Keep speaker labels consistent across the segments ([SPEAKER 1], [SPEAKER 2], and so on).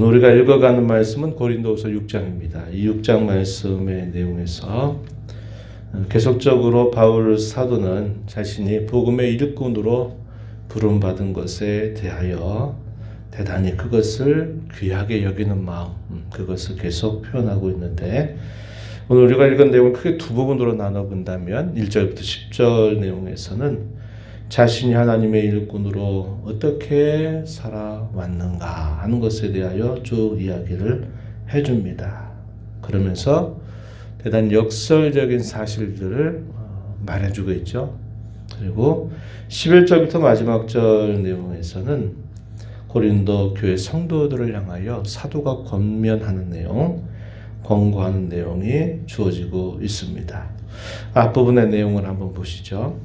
[SPEAKER 1] 오늘 우리가 읽어가는 말씀은 고린도후서 6장입니다. 이 6장 말씀의 내용에서 계속적으로 바울 사도는 자신이 복음의 일꾼으로 부름받은 것에 대하여 대단히 그것을 귀하게 여기는 마음, 그것을 계속 표현하고 있는데, 오늘 우리가 읽은 내용을 크게 두 부분으로 나눠본다면 1절부터 10절 내용에서는 자신이 하나님의 일꾼으로 어떻게 살아왔는가 하는 것에 대하여 쭉 이야기를 해줍니다. 그러면서 대단히 역설적인 사실들을 말해주고 있죠. 그리고 11절부터 마지막 절 내용에서는 고린도 교회 성도들을 향하여 사도가 권면하는 내용, 권고하는 내용이 주어지고 있습니다. 앞부분의 내용을 한번 보시죠.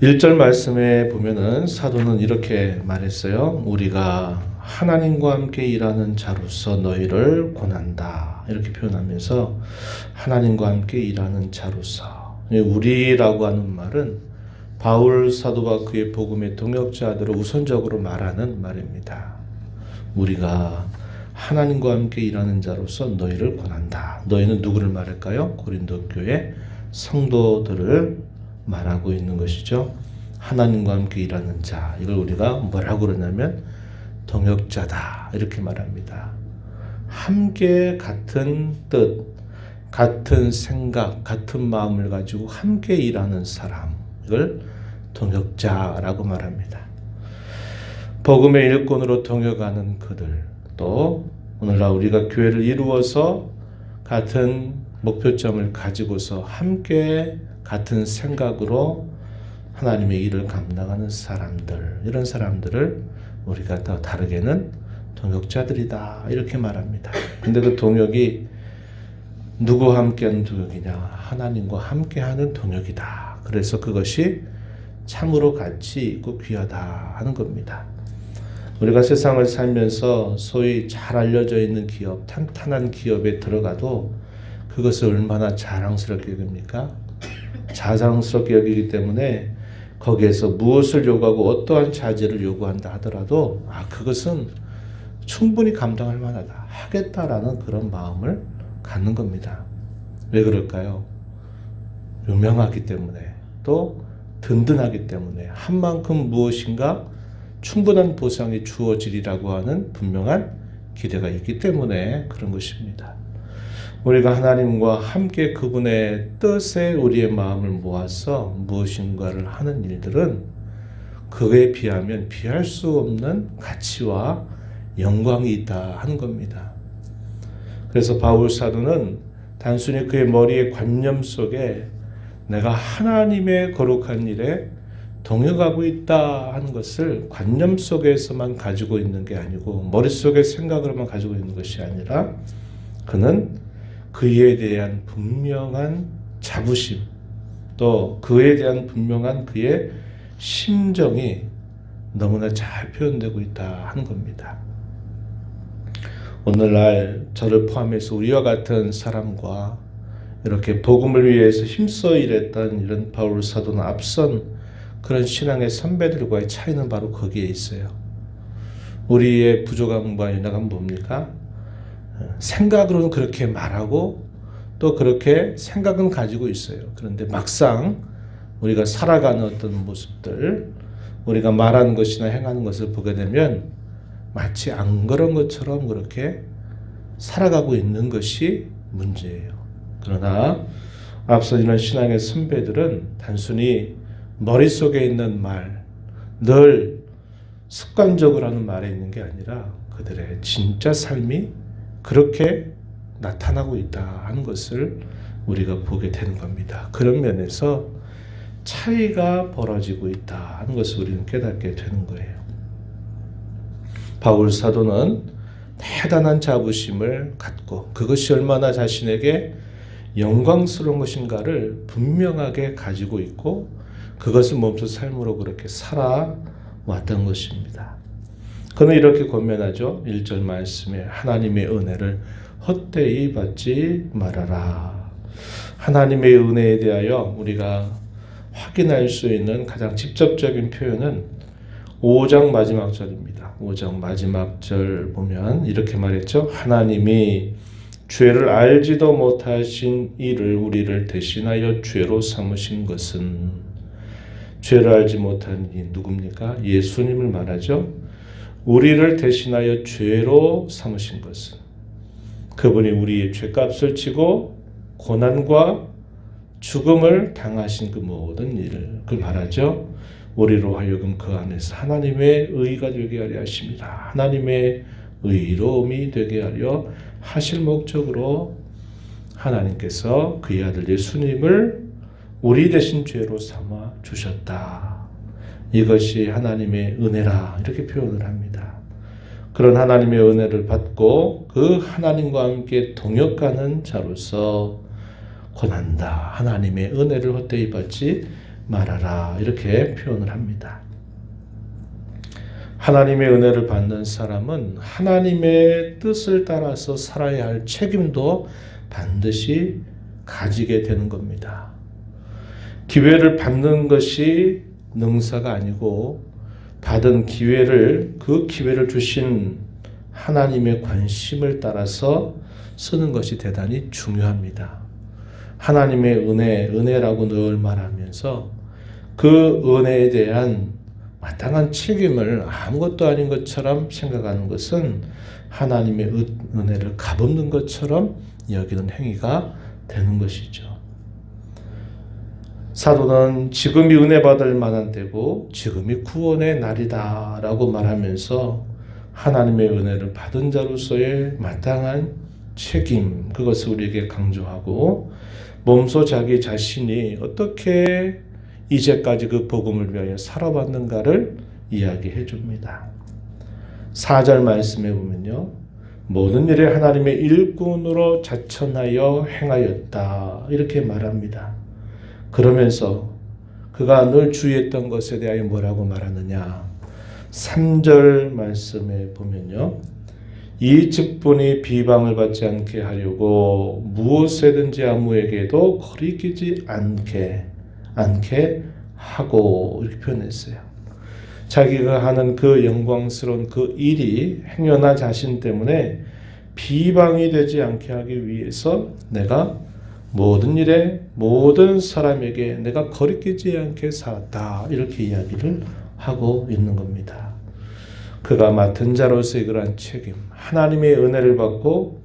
[SPEAKER 1] 1절 말씀에 보면은 사도는 이렇게 말했어요. 우리가 하나님과 함께 일하는 자로서 너희를 권한다. 이렇게 표현하면서 하나님과 함께 일하는 자로서, 우리라고 하는 말은 바울 사도와 그의 복음의 동역자들을 우선적으로 말하는 말입니다. 우리가 하나님과 함께 일하는 자로서 너희를 권한다. 너희는 누구를 말할까요? 고린도 교회 성도들을 말하고 있는 것이죠. 하나님과 함께 일하는 자, 이걸 우리가 뭐라고 그러냐면 동역자다 이렇게 말합니다. 함께 같은 뜻, 같은 생각, 같은 마음을 가지고 함께 일하는 사람, 이걸 동역자라고 말합니다. 복음의 일꾼으로 동역하는 그들, 또 오늘날 우리가 교회를 이루어서 같은 목표점을 가지고서 함께 같은 생각으로 하나님의 일을 감당하는 사람들, 이런 사람들을 우리가 더 다르게는 동역자들이다 이렇게 말합니다. 근데 그 동역이 누구와 함께하는 동역이냐? 하나님과 함께하는 동역이다. 그래서 그것이 참으로 가치 있고 귀하다 하는 겁니다. 우리가 세상을 살면서 소위 잘 알려져 있는 기업, 탄탄한 기업에 들어가도 그것을 얼마나 자랑스럽게 여깁니까? 자랑스럽게 여기기 때문에 거기에서 무엇을 요구하고 어떠한 자질을 요구한다 하더라도 그것은 충분히 감당할 만하다, 하겠다라는 그런 마음을 갖는 겁니다. 왜 그럴까요? 유명하기 때문에, 또 든든하기 때문에, 한 만큼 무엇인가 충분한 보상이 주어지리라고 하는 분명한 기대가 있기 때문에 그런 것입니다. 우리가 하나님과 함께 그분의 뜻에 우리의 마음을 모아서 무엇인가를 하는 일들은 그에 비하면 비할 수 없는 가치와 영광이 있다 하는 겁니다. 그래서 바울 사도는 단순히 그의 머리의 관념 속에 내가 하나님의 거룩한 일에 동역하고 있다 하는 것을 관념 속에서만 가지고 있는 게 아니고 머릿속의 생각으로만 가지고 있는 것이 아니라 그는 그에 대한 분명한 자부심, 또 그에 대한 분명한 그의 심정이 너무나 잘 표현되고 있다 하는 겁니다. 오늘날 저를 포함해서 우리와 같은 사람과 이렇게 복음을 위해서 힘써 일했던 이런 바울 사도는 앞선 그런 신앙의 선배들과의 차이는 바로 거기에 있어요. 우리의 부족함과 연약함은 뭡니까? 생각으로는 그렇게 말하고 또 그렇게 생각은 가지고 있어요. 그런데 막상 우리가 살아가는 어떤 모습들, 우리가 말하는 것이나 행하는 것을 보게 되면 마치 안 그런 것처럼 그렇게 살아가고 있는 것이 문제예요. 그러나 앞서 이런 신앙의 선배들은 단순히 머릿속에 있는 말, 늘 습관적으로 하는 말에 있는 게 아니라 그들의 진짜 삶이 그렇게 나타나고 있다 하는 것을 우리가 보게 되는 겁니다. 그런 면에서 차이가 벌어지고 있다 하는 것을 우리는 깨닫게 되는 거예요. 바울 사도는 대단한 자부심을 갖고 그것이 얼마나 자신에게 영광스러운 것인가를 분명하게 가지고 있고 그것을 몸소 삶으로 그렇게 살아왔던 것입니다. 그는 이렇게 권면하죠. 1절 말씀에 하나님의 은혜를 헛되이 받지 말아라. 하나님의 은혜에 대하여 우리가 확인할 수 있는 가장 직접적인 표현은 5장 마지막 절입니다. 5장 마지막 절 보면 이렇게 말했죠. 하나님이 죄를 알지도 못하신 이를 우리를 대신하여 죄로 삼으신 것은, 죄를 알지 못한 이 누굽니까? 예수님을 말하죠. 우리를 대신하여 죄로 삼으신 것은, 그분이 우리의 죄값을 치고 고난과 죽음을 당하신 그 모든 일을 그 말하죠. 우리로 하여금 그 안에서 하나님의 의가 되게 하려 하십니다. 하나님의 의로움이 되게 하려 하실 목적으로 하나님께서 그의 아들 예수님을 우리 대신 죄로 삼아 주셨다. 이것이 하나님의 은혜라 이렇게 표현을 합니다. 그런 하나님의 은혜를 받고 그 하나님과 함께 동역하는 자로서 권한다. 하나님의 은혜를 헛되이 받지 말아라 이렇게 표현을 합니다. 하나님의 은혜를 받는 사람은 하나님의 뜻을 따라서 살아야 할 책임도 반드시 가지게 되는 겁니다. 기회를 받는 것이 능사가 아니고 받은 기회를, 그 기회를 주신 하나님의 관심을 따라서 쓰는 것이 대단히 중요합니다. 하나님의 은혜라고 늘 말하면서 그 은혜에 대한 마땅한 책임을 아무것도 아닌 것처럼 생각하는 것은 하나님의 은혜를 값없는 것처럼 여기는 행위가 되는 것이죠. 사도는 지금이 은혜 받을 만한 때고 지금이 구원의 날이다 라고 말하면서 하나님의 은혜를 받은 자로서의 마땅한 책임, 그것을 우리에게 강조하고 몸소 자기 자신이 어떻게 이제까지 그 복음을 위하여 살아왔는가를 이야기해 줍니다. 4절 말씀에 보면요. 모든 일에 하나님의 일꾼으로 자천하여 행하였다 이렇게 말합니다. 그러면서 그가 늘 주의했던 것에 대하여 뭐라고 말하느냐. 3절 말씀에 보면요. 이 직분이 비방을 받지 않게 하려고 무엇에든지 아무에게도 거리끼지 않게 하고 이렇게 표현했어요. 자기가 하는 그 영광스러운 그 일이 행여나 자신 때문에 비방이 되지 않게 하기 위해서 내가 모든 일에 모든 사람에게 내가 거리끼지 않게 살았다 이렇게 이야기를 하고 있는 겁니다. 그가 맡은 자로서의 그러한 책임, 하나님의 은혜를 받고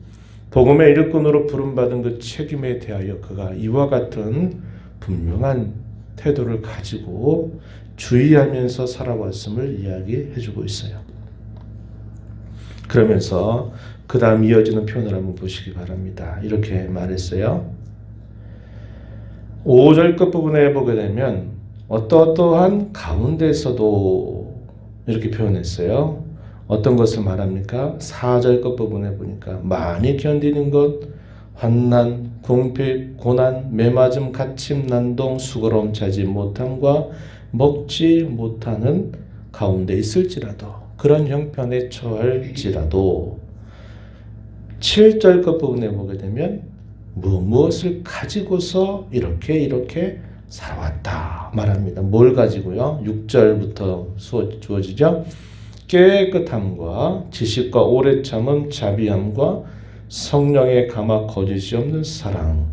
[SPEAKER 1] 복음의 일꾼으로 부름받은 그 책임에 대하여 그가 이와 같은 분명한 태도를 가지고 주의하면서 살아왔음을 이야기해주고 있어요. 그러면서 그 다음 이어지는 표현을 한번 보시기 바랍니다. 이렇게 말했어요. 5절 끝부분에 보게 되면 어떠한 가운데서도 이렇게 표현했어요. 어떤 것을 말합니까? 4절 끝부분에 보니까 많이 견디는 것, 환난, 궁핍, 고난, 매맞음, 갇힘, 난동, 수고로움, 자지 못함과 먹지 못하는 가운데 있을지라도, 그런 형편에 처할지라도 7절 끝부분에 보게 되면 무엇을 가지고서 이렇게 살아왔다 말합니다. 뭘 가지고요? 6절부터 주어지죠. 깨끗함과 지식과 오래 참음, 자비함과 성령의 감화, 거짓이 없는 사랑,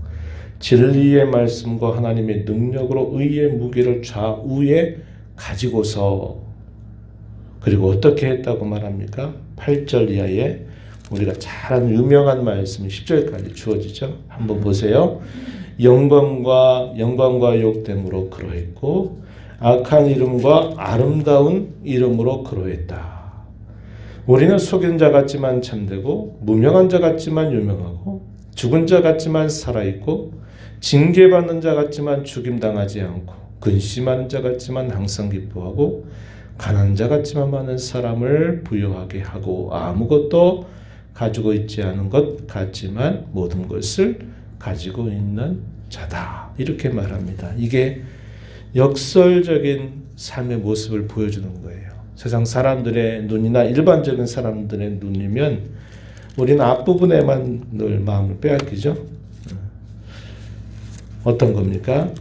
[SPEAKER 1] 진리의 말씀과 하나님의 능력으로 의의 무게를 좌우에 가지고서, 그리고 어떻게 했다고 말합니까? 8절 이하에 우리가 잘 아는 유명한 말씀이 10절까지 주어지죠. 한번 보세요. 영광과 욕됨으로 그러했고 악한 이름과 아름다운 이름으로 그러했다. 우리는 속인 자 같지만 참되고 무명한 자 같지만 유명하고 죽은 자 같지만 살아있고 징계받는 자 같지만 죽임당하지 않고 근심하는 자 같지만 항상 기뻐하고 가난한 자 같지만 많은 사람을 부유하게 하고 아무것도 가지고 있지 않은 것 같지만 모든 것을 가지고 있는 자다. 이렇게 말합니다. 이게 역설적인 삶의 모습을 보여주는 거예요. 세상 사람들의 눈이나 일반적인 사람들의 눈이면 우리는 앞부분에만 늘 마음을 빼앗기죠. 어떤 겁니까?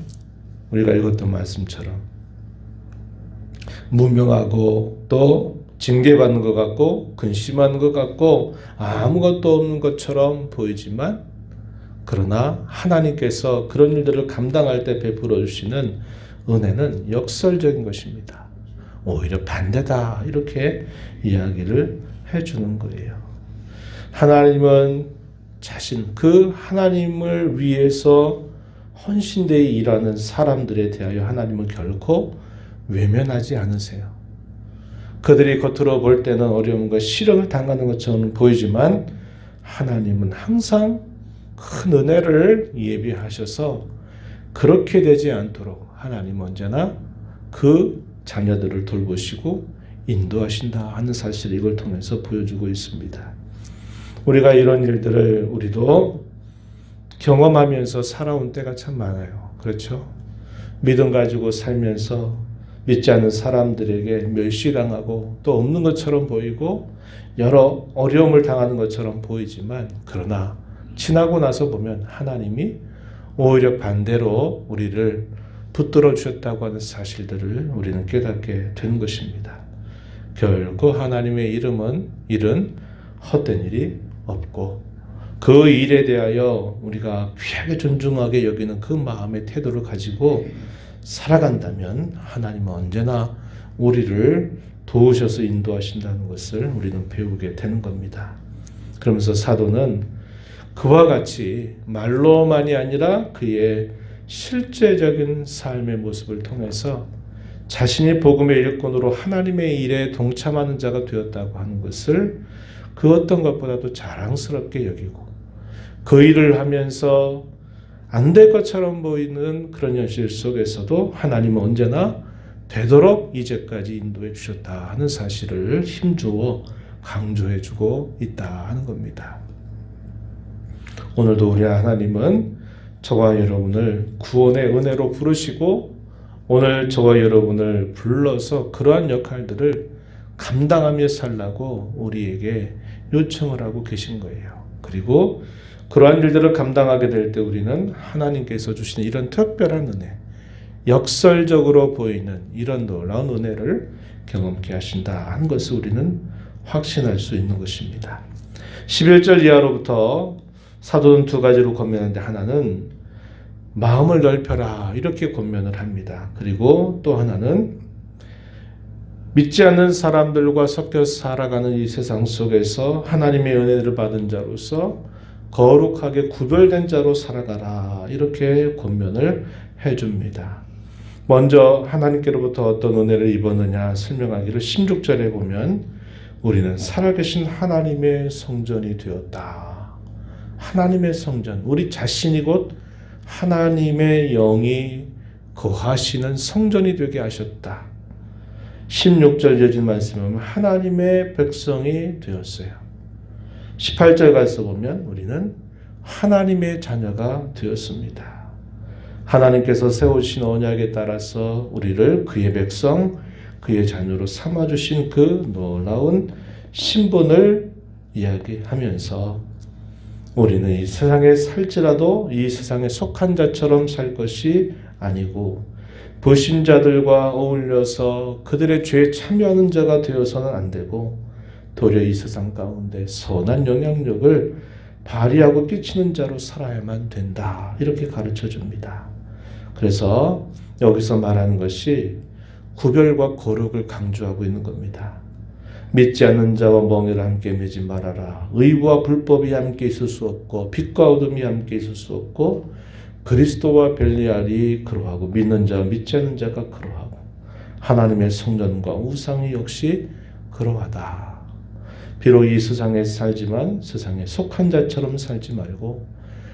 [SPEAKER 1] 우리가 읽었던 말씀처럼 무명하고 또 징계받는 것 같고 근심하는 것 같고 아무것도 없는 것처럼 보이지만, 그러나 하나님께서 그런 일들을 감당할 때 베풀어 주시는 은혜는 역설적인 것입니다. 오히려 반대다, 이렇게 이야기를 해주는 거예요. 하나님은 그 하나님을 위해서 헌신되어 일하는 사람들에 대하여 하나님은 결코 외면하지 않으세요. 그들이 겉으로 볼 때는 어려움과 시련을 당하는 것처럼 보이지만, 하나님은 항상 큰 은혜를 예비하셔서 그렇게 되지 않도록 하나님은 언제나 그 자녀들을 돌보시고 인도하신다 하는 사실을 이걸 통해서 보여주고 있습니다. 우리가 이런 일들을 우리도 경험하면서 살아온 때가 참 많아요. 그렇죠? 믿음 가지고 살면서 믿지 않는 사람들에게 멸시당하고 또 없는 것처럼 보이고 여러 어려움을 당하는 것처럼 보이지만, 그러나 지나고 나서 보면 하나님이 오히려 반대로 우리를 붙들어 주셨다고 하는 사실들을 우리는 깨닫게 되는 것입니다. 결코 하나님의 일은 헛된 일이 없고, 그 일에 대하여 우리가 귀하게 존중하게 여기는 그 마음의 태도를 가지고 살아간다면 하나님은 언제나 우리를 도우셔서 인도하신다는 것을 우리는 배우게 되는 겁니다. 그러면서 사도는 그와 같이 말로만이 아니라 그의 실제적인 삶의 모습을 통해서 자신이 복음의 일꾼으로 하나님의 일에 동참하는 자가 되었다고 하는 것을 그 어떤 것보다도 자랑스럽게 여기고, 그 일을 하면서 안 될 것처럼 보이는 그런 현실 속에서도 하나님은 언제나 되도록 이제까지 인도해 주셨다 하는 사실을 힘주어 강조해 주고 있다 하는 겁니다. 오늘도 우리 하나님은 저와 여러분을 구원의 은혜로 부르시고, 오늘 저와 여러분을 불러서 그러한 역할들을 감당하며 살라고 우리에게 요청을 하고 계신 거예요. 그리고 그러한 일들을 감당하게 될 때 우리는 하나님께서 주시는 이런 특별한 은혜, 역설적으로 보이는 이런 놀라운 은혜를 경험케 하신다 하는 것을 우리는 확신할 수 있는 것입니다. 11절 이하로부터 사도는 두 가지로 권면하는데, 하나는 마음을 넓혀라 이렇게 권면을 합니다. 그리고 또 하나는 믿지 않는 사람들과 섞여 살아가는 이 세상 속에서 하나님의 은혜를 받은 자로서 거룩하게 구별된 자로 살아가라 이렇게 권면을 해줍니다. 먼저 하나님께로부터 어떤 은혜를 입었느냐 설명하기를 16절에 보면, 우리는 살아계신 하나님의 성전이 되었다. 하나님의 성전, 우리 자신이 곧 하나님의 영이 거하시는 성전이 되게 하셨다. 16절 이어진 말씀은 하나님의 백성이 되었어요. 18절 가서 보면 우리는 하나님의 자녀가 되었습니다. 하나님께서 세우신 언약에 따라서 우리를 그의 백성, 그의 자녀로 삼아주신 그 놀라운 신분을 이야기하면서, 우리는 이 세상에 살지라도 이 세상에 속한 자처럼 살 것이 아니고 불신자들과 어울려서 그들의 죄에 참여하는 자가 되어서는 안 되고, 도리어 이 세상 가운데 선한 영향력을 발휘하고 끼치는 자로 살아야만 된다 이렇게 가르쳐 줍니다. 그래서 여기서 말하는 것이 구별과 거룩을 강조하고 있는 겁니다. 믿지 않는 자와 멍에를 함께 매지 말아라. 의와 불법이 함께 있을 수 없고 빛과 어둠이 함께 있을 수 없고 그리스도와 벨리알이 그러하고 믿는 자와 믿지 않는 자가 그러하고 하나님의 성전과 우상이 역시 그러하다. 비록 이 세상에 살지만 세상에 속한 자처럼 살지 말고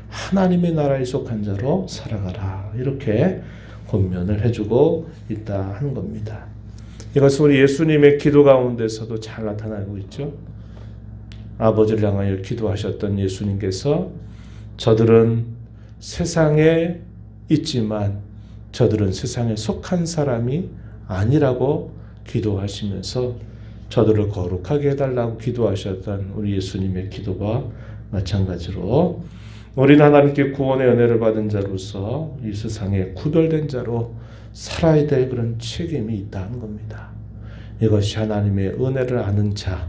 [SPEAKER 1] 하나님의 나라에 속한 자로 살아가라. 이렇게 권면을 해주고 있다 하는 겁니다. 이것은 우리 예수님의 기도 가운데서도 잘 나타나고 있죠. 아버지를 향하여 기도하셨던 예수님께서 저들은 세상에 있지만 저들은 세상에 속한 사람이 아니라고 기도하시면서 저들을 거룩하게 해달라고 기도하셨던 우리 예수님의 기도와 마찬가지로 우리는 하나님께 구원의 은혜를 받은 자로서 이 세상에 구별된 자로 살아야 될 그런 책임이 있다는 겁니다. 이것이 하나님의 은혜를 아는 자,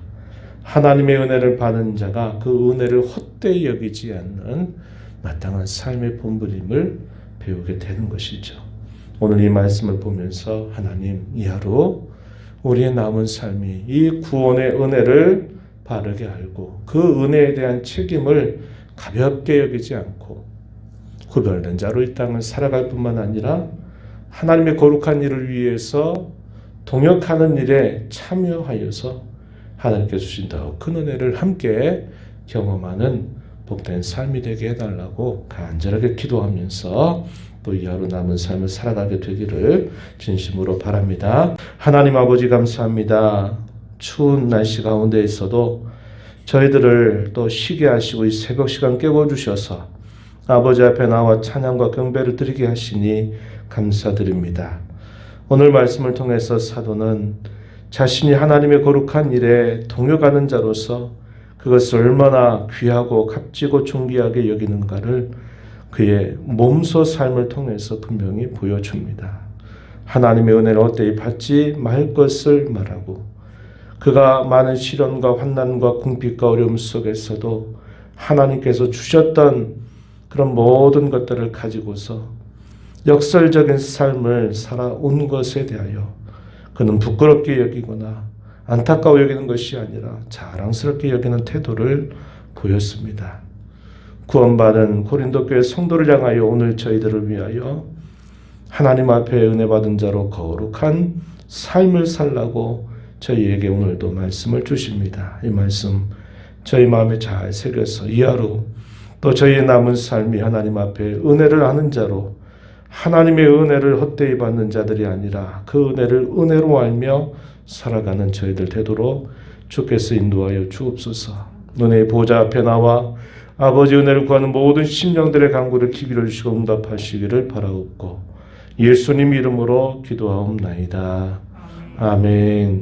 [SPEAKER 1] 하나님의 은혜를 받은 자가 그 은혜를 헛되이 여기지 않는 마땅한 삶의 본분임을 배우게 되는 것이죠. 오늘 이 말씀을 보면서 하나님, 이 하루 우리의 남은 삶이 이 구원의 은혜를 바르게 알고 그 은혜에 대한 책임을 가볍게 여기지 않고 구별된 자로 이 땅을 살아갈 뿐만 아니라 하나님의 거룩한 일을 위해서 동역하는 일에 참여하여서 하나님께서 주신 더 큰 은혜를 함께 경험하는 복된 삶이 되게 해달라고 간절하게 기도하면서 또 이 하루 남은 삶을 살아가게 되기를 진심으로 바랍니다. 하나님 아버지 감사합니다. 추운 날씨 가운데 있어도 저희들을 또 쉬게 하시고 이 새벽 시간 깨워주셔서 아버지 앞에 나와 찬양과 경배를 드리게 하시니 감사드립니다. 오늘 말씀을 통해서 사도는 자신이 하나님의 거룩한 일에 동역하는 자로서 그것을 얼마나 귀하고 값지고 존귀하게 여기는가를 그의 몸소 삶을 통해서 분명히 보여줍니다. 하나님의 은혜를 헛되이 받지 말 것을 말하고 그가 많은 시련과 환난과 궁핍과 어려움 속에서도 하나님께서 주셨던 그런 모든 것들을 가지고서 역설적인 삶을 살아온 것에 대하여 그는 부끄럽게 여기거나 안타까워 여기는 것이 아니라 자랑스럽게 여기는 태도를 보였습니다. 구원받은 고린도 교회 성도를 향하여 오늘 저희들을 위하여 하나님 앞에 은혜 받은 자로 거룩한 삶을 살라고 저희에게 오늘도 말씀을 주십니다. 이 말씀 저희 마음에 잘 새겨서 이 하루 또 저희의 남은 삶이 하나님 앞에 은혜를 아는 자로 하나님의 은혜를 헛되이 받는 자들이 아니라 그 은혜를 은혜로 알며 살아가는 저희들 되도록 주께서 인도하여 주옵소서. 은혜의 보좌 앞에 나와 아버지 은혜를 구하는 모든 심령들의 간구를 귀 기울여 주시고 응답하시기를 바라옵고 예수님 이름으로 기도하옵나이다. 아멘.